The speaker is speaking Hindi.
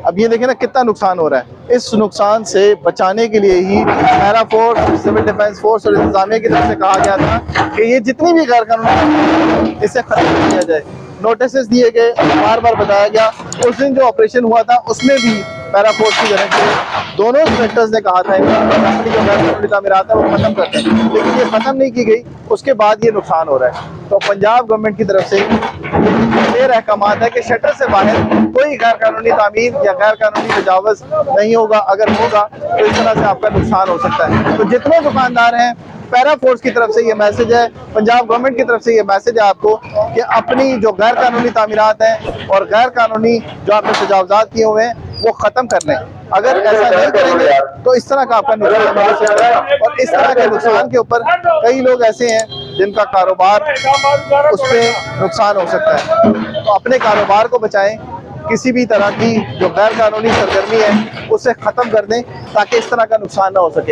अब ये देखें ना कितना नुकसान हो रहा है। इस नुकसान से बचाने के लिए ही para force, civil defence force और इंतजामिया की तरफ से कहा गया था कि ये जितनी भी गैर कानूनी इसे खत्म किया जाए। नोटिस दिए गए, बार बार बताया गया। उस दिन जो ऑपरेशन हुआ था उसमें भी पैरा फोर्स की तरफ से दोनों इंस्पेक्टर्स ने कहा था अपनी जो गैर कानूनी तामीरात है वो खत्म करते हैं, लेकिन ये खत्म नहीं की गई। उसके बाद ये नुकसान हो रहा है। तो पंजाब गवर्नमेंट की तरफ से ये अहकाम है कि शटर से बाहर कोई गैर कानूनी तामीर या गैर कानूनी तजावज़ नहीं होगा। अगर होगा तो इस तरह से आपका नुकसान हो सकता है। तो जितने दुकानदार हैं, पैरा फोर्स की तरफ से ये मैसेज है, पंजाब गवर्नमेंट की तरफ से ये मैसेज है आपको कि अपनी जो गैर कानूनी तामीरात हैं और गैर कानूनी जो आपने तजावज़ात किए हुए हैं वो ख़त्म कर लें। अगर ऐसा नहीं करेंगे तो इस तरह का आपका नुकसान हो सकता है। और इस तरह के नुकसान के ऊपर कई लोग ऐसे हैं जिनका कारोबार उस पर नुकसान हो सकता है। तो अपने कारोबार को बचाएं, किसी भी तरह की जो गैर कानूनी सरगर्मी है उसे ख़त्म कर दें ताकि इस तरह का नुकसान ना हो सके।